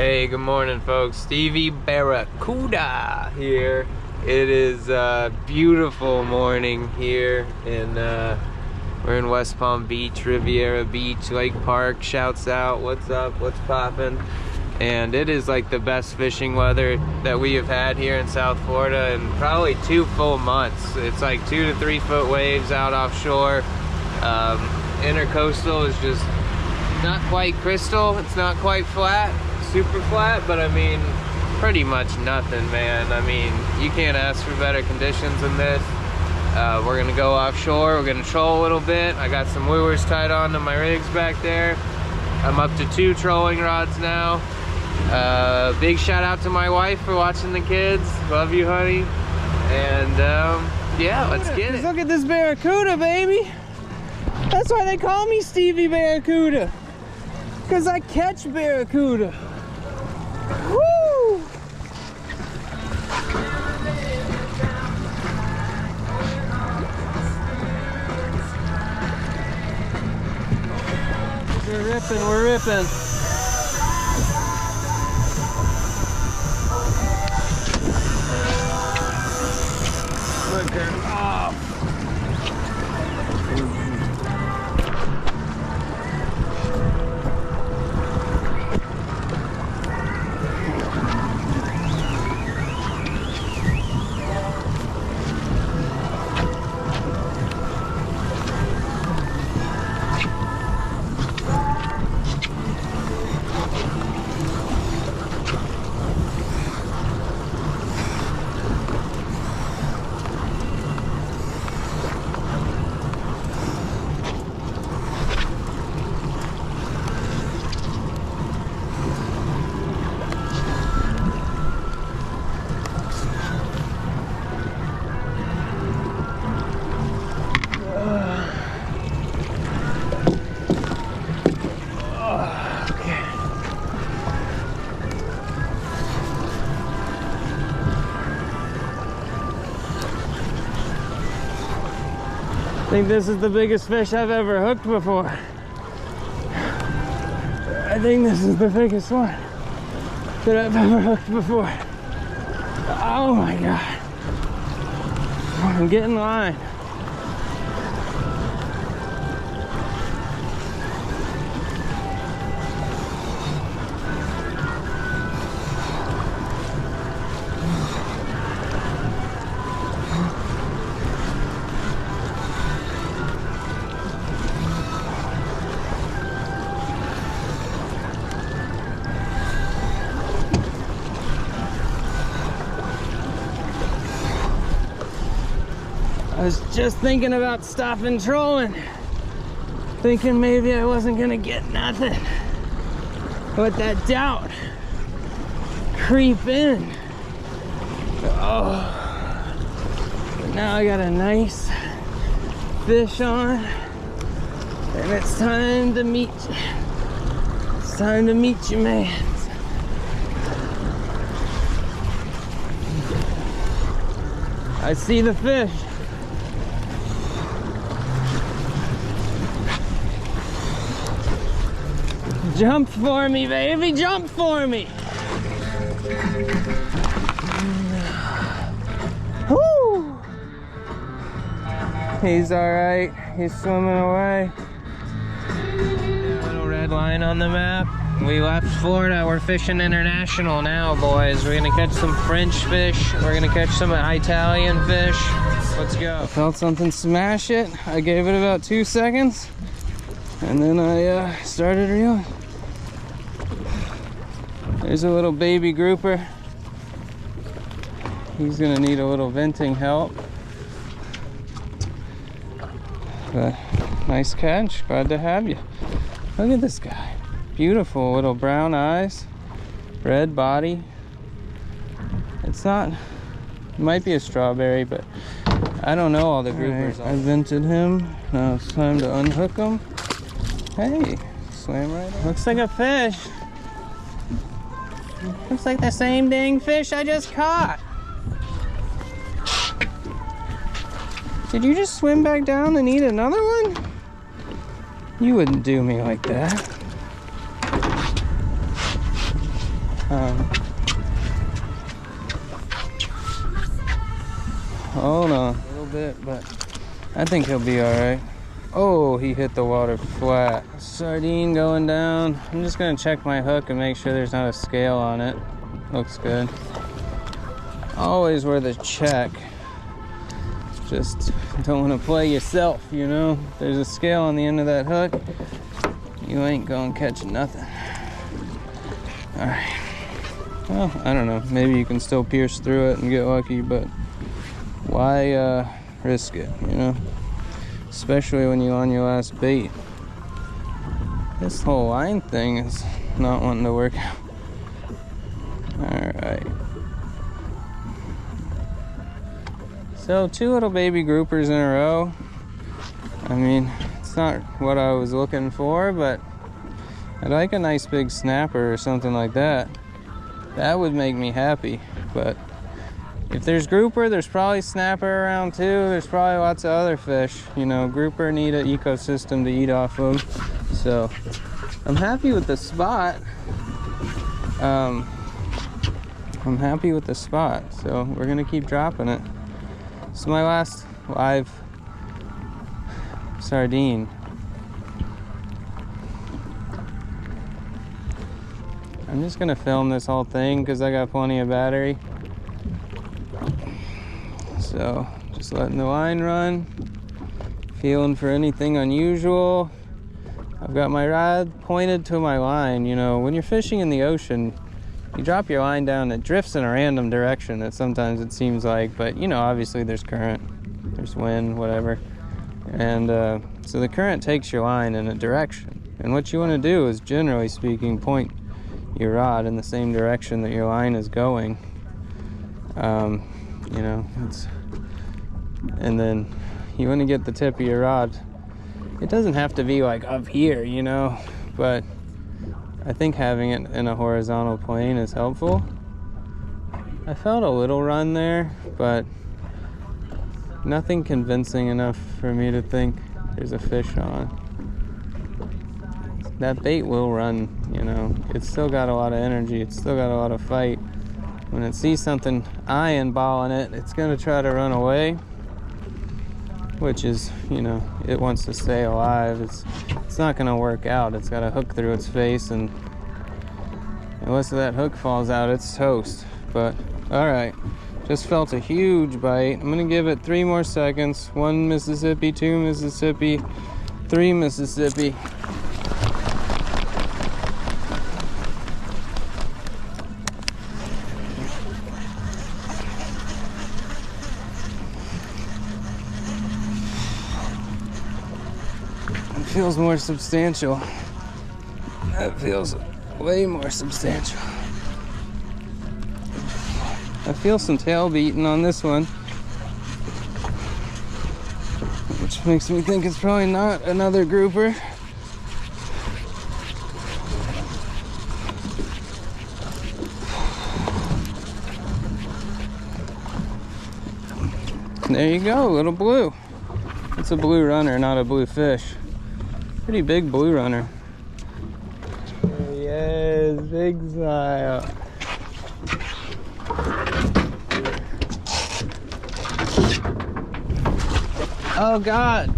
Hey, good morning, folks. Stevie Barracuda here. It is a beautiful morning here in we're in West Palm Beach, Riviera Beach, Lake Park. Shouts out, what's up, what's poppin'? And it is like the best fishing weather that we have had here in South Florida in probably 2 full months. It's like 2 to 3 foot waves out offshore. Intercoastal is just not quite crystal, it's not quite flat, super flat, but I mean, pretty much nothing, man. I mean, you can't ask for better conditions than this. We're gonna go offshore, we're gonna troll a little bit. I got some lures tied on to my rigs back there. I'm up to 2 trolling rods now. Big shout out to my wife for watching the kids. Love you, honey. And yeah, let's get it. Look at this barracuda, baby. That's why they call me Stevie Barracuda. Because I catch barracuda. Woo! We're ripping, we're ripping. Look her off. I think this is the biggest fish I've ever hooked before. I think this is the biggest one that I've ever hooked before. Oh my God. I'm getting line. I was just thinking about stopping trolling, thinking maybe I wasn't gonna get nothing. Let that doubt creep in. Oh, but now I got a nice fish on, and it's time to meet you. It's time to meet you, man. I see the fish. Jump for me, baby, jump for me. Woo! He's all right, he's swimming away. Little red line on the map. We left Florida, we're fishing international now, boys. We're gonna catch some French fish. We're gonna catch some Italian fish. Let's go. I felt something smash it. I gave it about 2 seconds, and then I started reeling. There's a little baby grouper. He's gonna need a little venting help. But nice catch, glad to have you. Look at this guy. Beautiful little brown eyes, red body. It's not, it might be a strawberry, but I don't know all the groupers. Right, I vented him, now it's time to unhook him. Hey, swam right up. Looks like a fish. Looks like the same dang fish I just caught. Did you just swim back down and eat another one? You wouldn't do me like that. Hold on a little bit, but I think he'll be all right. Oh, he hit the water flat. Sardine going down. I'm just gonna check my hook and make sure there's not a scale on it. Looks good. Always worth a check. Just don't want to play yourself, you know? There's a scale on the end of that hook. You ain't gonna catch nothing. All right. Well, I don't know. Maybe you can still pierce through it and get lucky, but why risk it, you know? Especially when you're on your last bait. This whole line thing is not wanting to work out. Alright. So 2 little baby groupers in a row. I mean, it's not what I was looking for, but I'd like a nice big snapper or something like that. That would make me happy, but if there's grouper, there's probably snapper around too. There's probably lots of other fish. You know, grouper need an ecosystem to eat off of. So I'm happy with the spot. I'm happy with the spot. So we're gonna keep dropping it. This is my last live sardine. I'm just gonna film this whole thing because I got plenty of battery. So just letting the line run, feeling for anything unusual. I've got my rod pointed to my line. You know, when you're fishing in the ocean, you drop your line down, it drifts in a random direction that sometimes it seems like, but you know, obviously there's current, there's wind, whatever. And so the current takes your line in a direction. And what you want to do is, generally speaking, point your rod in the same direction that your line is going. You know, and then you want to get the tip of your rod. It doesn't have to be like up here, you know, but I think having it in a horizontal plane is helpful. I felt a little run there, but nothing convincing enough for me to think there's a fish on. That bait will run, you know. It's still got a lot of energy. It's still got a lot of fight. When it sees something eyeballing it, it's gonna try to run away, which is, you know, it wants to stay alive. It's not gonna work out. It's got a hook through its face, and unless that hook falls out, it's toast. But all right, just felt a huge bite. I'm gonna give it 3 more seconds. 1 Mississippi, 2 Mississippi, 3 Mississippi. Feels more substantial. That feels way more substantial. I feel some tail beating on this one, which makes me think it's probably not another grouper. There you go, little blue. It's a blue runner, not a blue fish. Pretty big blue runner. There he is, big smile. Oh God,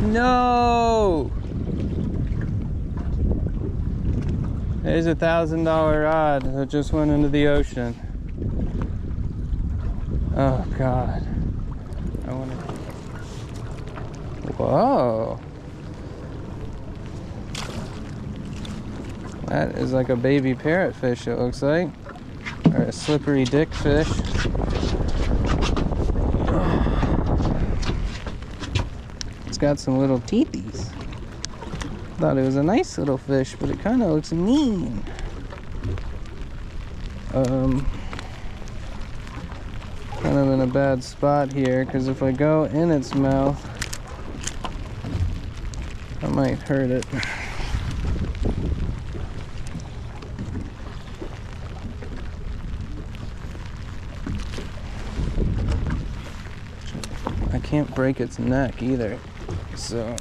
no! There's a $1,000 rod that just went into the ocean. Oh God. I wanna... Whoa. That is like a baby parrotfish, it looks like. Or a slippery dick fish. It's got some little teethies. Thought it was a nice little fish, but it kind of looks mean. Kind of in a bad spot here, because if I go in its mouth, I might hurt it. I can't break its neck either, so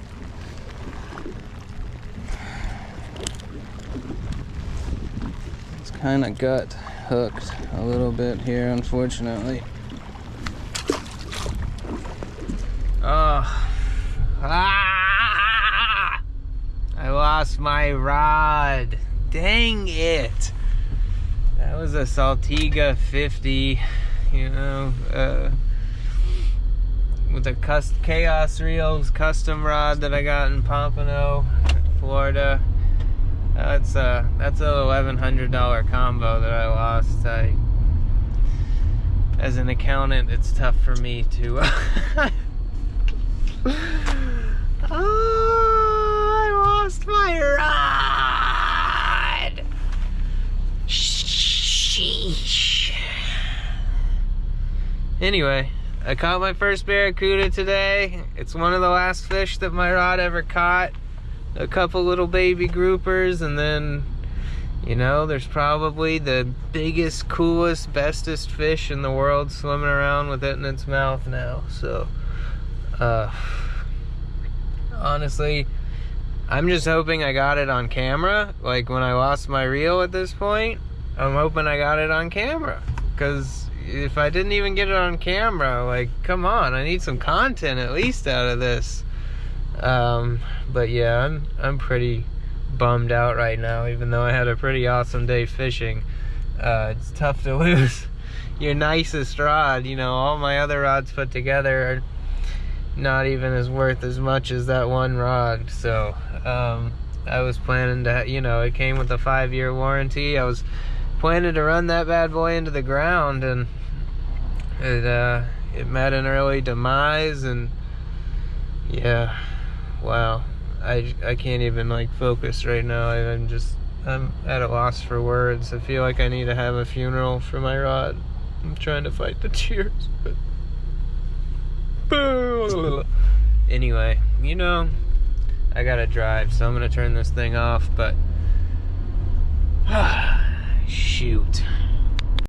It's kind of gut hooked a little bit here, unfortunately. Oh. Ah! I lost my rod. Dang it. That was a Saltiga 50, you know, with a Chaos Reels custom rod that I got in Pompano, Florida. That's a $1,100 combo that I lost. As an accountant, it's tough for me to. Oh, I lost my rod. Sheesh. Anyway, I caught my first barracuda today. It's one of the last fish that my rod ever caught. A couple little baby groupers, and then, you know, there's probably the biggest, coolest, bestest fish in the world swimming around with it in its mouth now. So, honestly, I'm just hoping I got it on camera. Like when I lost my reel at this point, I'm hoping I got it on camera. Because if I didn't even get it on camera, like, come on, I need some content at least out of this. But yeah, I'm pretty bummed out right now, even though I had a pretty awesome day fishing. It's tough to lose your nicest rod. You know, all my other rods put together are not even as worth as much as that one rod. So I was planning to, you know, it came with a 5-year warranty. I was planning to run that bad boy into the ground, and it met an early demise. And yeah, wow, I can't even like focus right now. I'm at a loss for words. I feel like I need to have a funeral for my rod. I'm trying to fight the tears, but anyway, you know, I gotta drive, so I'm gonna turn this thing off. But shoot.